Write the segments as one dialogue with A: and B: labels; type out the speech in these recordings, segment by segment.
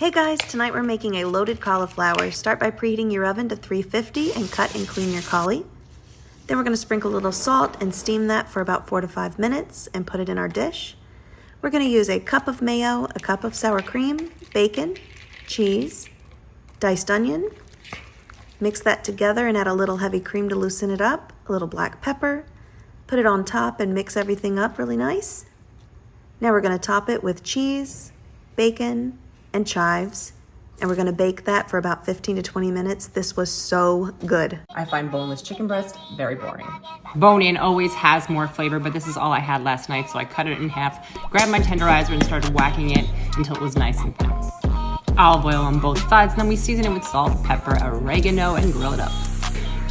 A: Hey guys, tonight we're making a loaded cauliflower. Start by preheating your oven to 350 and cut and clean your cauli. Then we're going to sprinkle a little salt and steam that for about 4 to 5 minutes and put it in our dish. We're going to use a cup of mayo, a cup of sour cream, bacon, cheese, diced onion. Mix that together and add a little heavy cream to loosen it up, a little black pepper. Put it on top and mix everything up really nice. Now we're going to top it with cheese, bacon, and chives, and we're going to bake that for about 15 to 20 minutes. This was so good.
B: I find boneless chicken breast very boring.
C: Bone-in always has more flavor, but this is all I had last night, so I cut it in half, grabbed my tenderizer and started whacking it until it was nice and thin. Olive oil on both sides, and then we season it with salt, pepper, oregano, and grill it up.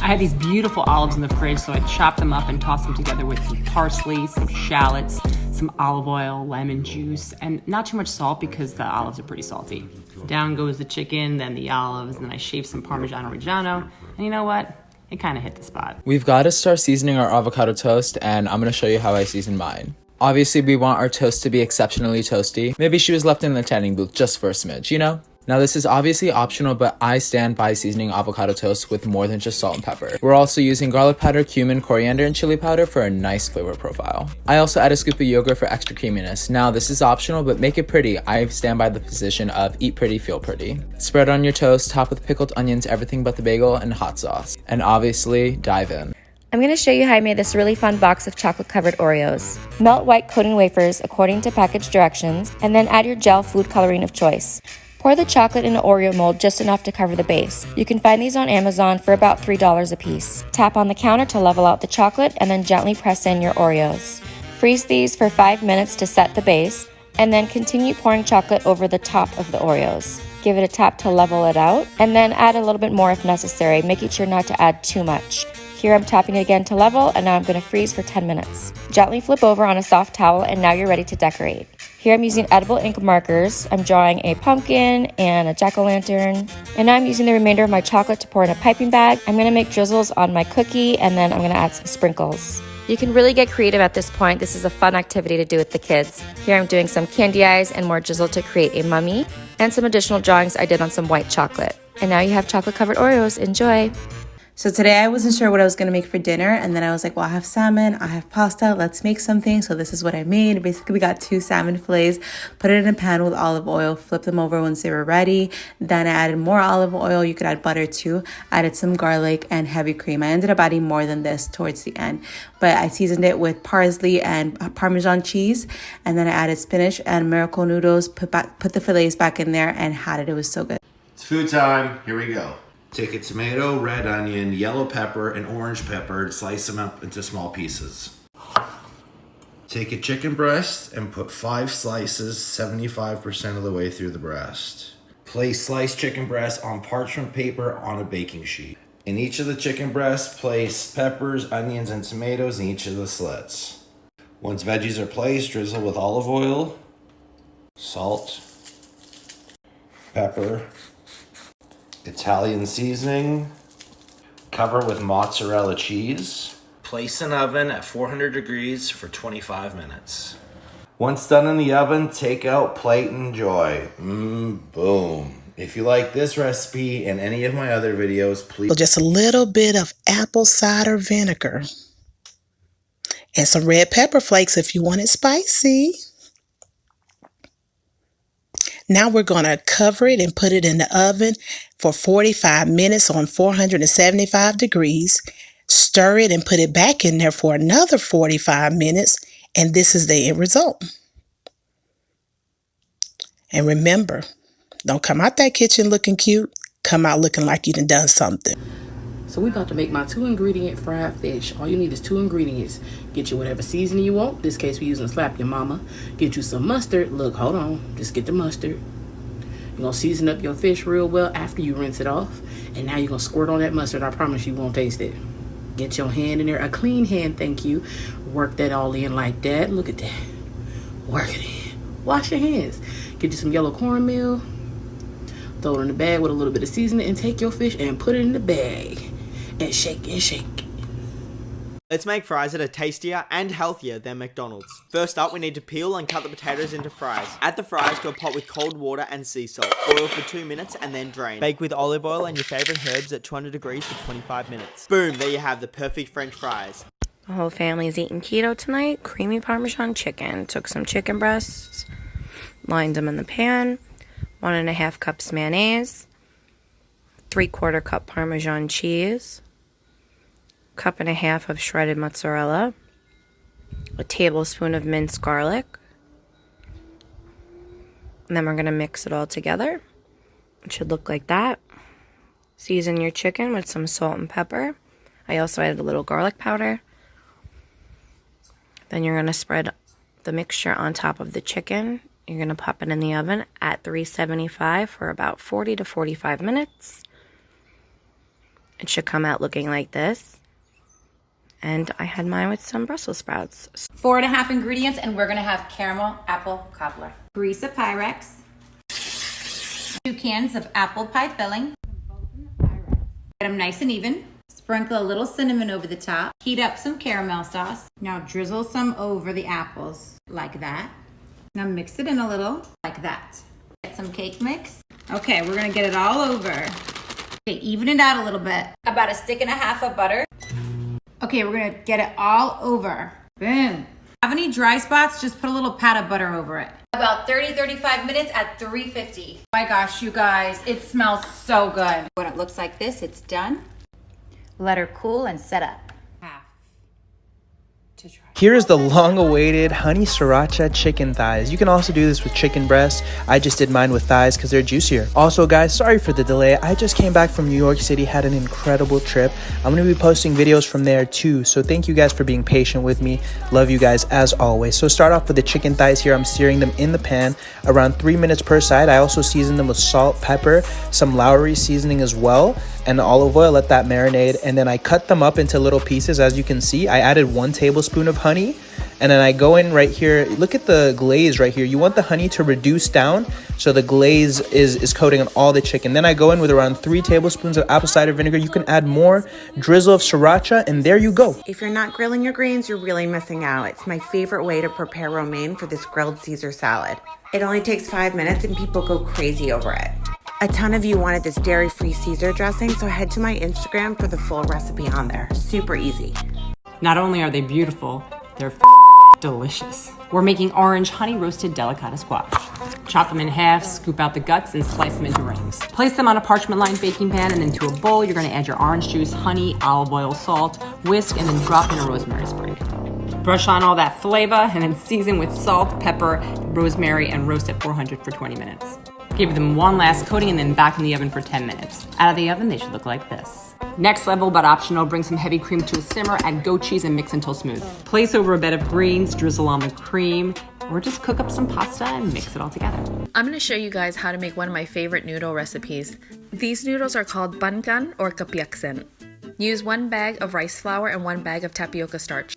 C: I had these beautiful olives in the fridge, so I chopped them up and tossed them together with some parsley, some shallots, some olive oil, lemon juice, and not too much salt because the olives are pretty salty. Down goes the chicken, then the olives, and then I shaved some Parmesan Reggiano, and you know what? It kind of hit the spot.
D: We've got to start seasoning our avocado toast, and I'm going to show you how I season mine. Obviously, we want our toast to be exceptionally toasty. Maybe she was left in the tanning booth just for a smidge, you know? Now this is obviously optional, but I stand by seasoning avocado toast with more than just salt and pepper. We're also using garlic powder, cumin, coriander, and chili powder for a nice flavor profile. I also add a scoop of yogurt for extra creaminess. Now this is optional, but make it pretty. I stand by the position of eat pretty, feel pretty. Spread on your toast, top with pickled onions, everything but the bagel, and hot sauce. And obviously, dive in.
E: I'm going to show you how I made this really fun box of chocolate-covered Oreos. Melt white coating wafers according to package directions, and then add your gel food coloring of choice. Pour the chocolate in an Oreo mold just enough to cover the base. You can find these on Amazon for about $3 a piece. Tap on the counter to level out the chocolate and then gently press in your Oreos. Freeze these for 5 minutes to set the base, and then continue pouring chocolate over the top of the Oreos. Give it a tap to level it out, and then add a little bit more if necessary, making sure not to add too much. Here I'm tapping it again to level, and now I'm going to freeze for 10 minutes. Gently flip over on a soft towel, and now you're ready to decorate. Here I'm using edible ink markers. I'm drawing a pumpkin and a jack-o'-lantern. And now I'm using the remainder of my chocolate to pour in a piping bag. I'm going to make drizzles on my cookie, and then I'm going to add some sprinkles. You can really get creative at this point. This is a fun activity to do with the kids. Here I'm doing some candy eyes and more drizzle to create a mummy, and some additional drawings I did on some white chocolate. And now you have chocolate-covered Oreos. Enjoy!
F: So today I wasn't sure what I was going to make for dinner, and then I was like, well, I have salmon, I have pasta, let's make something. So this is what I made. Basically, we got 2 salmon fillets, put it in a pan with olive oil, flip them over once they were ready. Then I added more olive oil. You could add butter too. Added some garlic and heavy cream. I ended up adding more than this towards the end, but I seasoned it with parsley and Parmesan cheese, and then I added spinach and miracle noodles, put the fillets back in there, and had it. It was so good.
G: It's food time. Here we go. Take a tomato, red onion, yellow pepper, and orange pepper and slice them up into small pieces. Take a chicken breast and put 5 slices 75% of the way through the breast. Place sliced chicken breast on parchment paper on a baking sheet. In each of the chicken breasts, place peppers, onions, and tomatoes in each of the slits. Once veggies are placed, drizzle with olive oil, salt, pepper, Italian seasoning, cover with mozzarella cheese. Place in oven at 400 degrees for 25 minutes. Once done in the oven, take out, plate, and enjoy. Boom. If you like this recipe and any of my other videos, please.
H: Just a little bit of apple cider vinegar and some red pepper flakes if you want it spicy. Now we're going to cover it and put it in the oven for 45 minutes on 475 degrees. Stir it and put it back in there for another 45 minutes. And this is the end result. And remember, don't come out that kitchen looking cute. Come out looking like you done something.
I: So we about to make my 2-ingredient fried fish. All you need is 2 ingredients. Get you whatever seasoning you want. In this case, we're using Slap Your Mama. Get you some mustard. Look, hold on. Just get the mustard. You're going to season up your fish real well after you rinse it off. And now you're going to squirt on that mustard. I promise you won't taste it. Get your hand in there. A clean hand, thank you. Work that all in like that. Look at that. Work it in. Wash your hands. Get you some yellow cornmeal. Throw it in the bag with a little bit of seasoning. And take your fish and put it in the bag. And shake and shake.
J: Let's make fries that are tastier and healthier than McDonald's. First up, we need to peel and cut the potatoes into fries. Add the fries to a pot with cold water and sea salt. Boil for 2 minutes and then drain. Bake with olive oil and your favorite herbs at 200 degrees for 25 minutes. Boom, there you have the perfect French fries.
K: The whole family's eating keto tonight. Creamy Parmesan chicken. Took some chicken breasts, lined them in the pan, 1.5 cups mayonnaise, 3/4 cup Parmesan cheese, 1.5 cups of shredded mozzarella, a tablespoon of minced garlic, and then we're going to mix it all together. It should look like that. Season your chicken with some salt and pepper. I also added a little garlic powder. Then you're going to spread the mixture on top of the chicken. You're going to pop it in the oven at 375 for about 40 to 45 minutes. It should come out looking like this. And I had mine with some Brussels sprouts.
B: 4.5 ingredients, and we're gonna have caramel apple cobbler. Grease a Pyrex. 2 cans of apple pie filling. Get them nice and even. Sprinkle a little cinnamon over the top. Heat up some caramel sauce. Now drizzle some over the apples, like that. Now mix it in a little, like that. Get some cake mix. Okay, we're gonna get it all over. Okay, even it out a little bit. About 1.5 sticks of butter. Okay, we're gonna get it all over. Boom. Have any dry spots? Just put a little pat of butter over it. About 30-35 minutes at 350. Oh my gosh, you guys, it smells so good. When it looks like this, it's done. Let her cool and set up.
L: Here is the long-awaited honey sriracha chicken thighs. You can also do this with chicken breasts. I just did mine with thighs because they're juicier. Also, guys, sorry for the delay. I just came back from New York City, had an incredible trip. I'm going to be posting videos from there too, so thank you guys for being patient with me. Love you guys as always. So start off with the chicken thighs here. I'm searing them in the pan around 3 minutes per side. I also season them with salt, pepper, some Lowry seasoning as well, and olive oil. Let that marinate, and then I cut them up into little pieces. As you can see, I added 1 tablespoon of honey, and then I go in right here. Look at the glaze right here. You want the honey to reduce down so the glaze is coating on all the chicken. Then I go in with around 3 tablespoons of apple cider vinegar. You can add more, drizzle of sriracha, and there you go.
M: If you're not grilling your greens, you're really missing out. It's my favorite way to prepare romaine for this grilled Caesar salad. It only takes 5 minutes and people go crazy over it. A ton of you wanted this dairy-free Caesar dressing, so head to my Instagram for the full recipe on there. Super easy.
C: Not only are they beautiful, they're delicious. We're making orange honey roasted delicata squash. Chop them in half, scoop out the guts, and slice them into rings. Place them on a parchment-lined baking pan and into a bowl. You're gonna add your orange juice, honey, olive oil, salt, whisk, and then drop in a rosemary sprig. Brush on all that flavor and then season with salt, pepper, rosemary, and roast at 400 for 20 minutes. Give them one last coating and then back in the oven for 10 minutes. Out of the oven, they should look like this. Next level, but optional, bring some heavy cream to a simmer, add goat cheese and mix until smooth. Place over a bed of greens, drizzle on the cream, or just cook up some pasta and mix it all together.
N: I'm going to show you guys how to make one of my favorite noodle recipes. These noodles are called bankan or kapiaksen. Use 1 bag of rice flour and 1 bag of tapioca starch.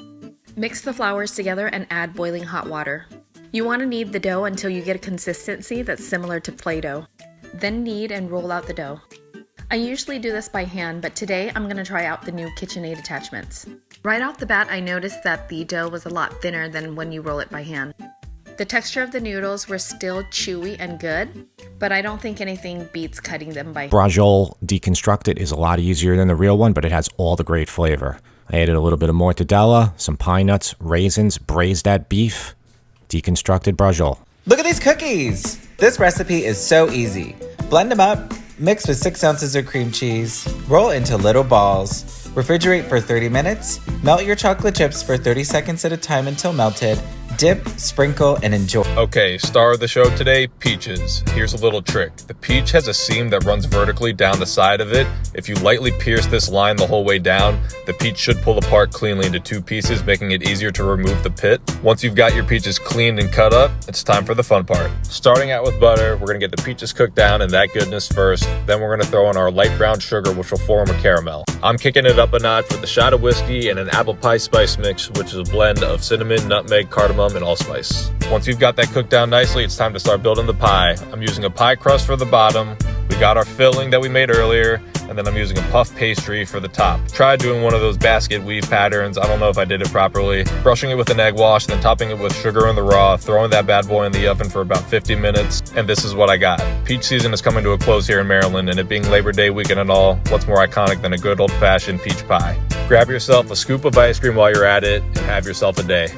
N: Mix the flours together and add boiling hot water. You want to knead the dough until you get a consistency that's similar to Play-Doh. Then knead and roll out the dough. I usually do this by hand, but today I'm going to try out the new KitchenAid attachments. Right off the bat, I noticed that the dough was a lot thinner than when you roll it by hand. The texture of the noodles were still chewy and good, but I don't think anything beats cutting them by hand.
O: Brajol deconstructed is a lot easier than the real one, but it has all the great flavor. I added a little bit of mortadella, some pine nuts, raisins, braised that beef, deconstructed brajol.
P: Look at these cookies! This recipe is so easy. Blend them up, mix with 6 ounces of cream cheese, roll into little balls, refrigerate for 30 minutes, melt your chocolate chips for 30 seconds at a time until melted, dip, sprinkle, and enjoy.
Q: Okay, star of the show today, peaches. Here's a little trick. The peach has a seam that runs vertically down the side of it. If you lightly pierce this line the whole way down, the peach should pull apart cleanly into 2 pieces, making it easier to remove the pit. Once you've got your peaches cleaned and cut up, it's time for the fun part. Starting out with butter, we're gonna get the peaches cooked down in that goodness first. Then we're gonna throw in our light brown sugar, which will form a caramel. I'm kicking it up a notch with a shot of whiskey and an apple pie spice mix, which is a blend of cinnamon, nutmeg, cardamom, and allspice. Once you've got that cooked down nicely, it's time to start building the pie. I'm using a pie crust for the bottom. We got our filling that we made earlier, and then I'm using a puff pastry for the top. Tried doing one of those basket weave patterns. I don't know if I did it properly. Brushing it with an egg wash, then topping it with sugar in the raw, throwing that bad boy in the oven for about 50 minutes, and this is what I got. Peach season is coming to a close here in Maryland, and it being Labor Day weekend and all, what's more iconic than a good old-fashioned peach pie? Grab yourself a scoop of ice cream while you're at it, and have yourself a day.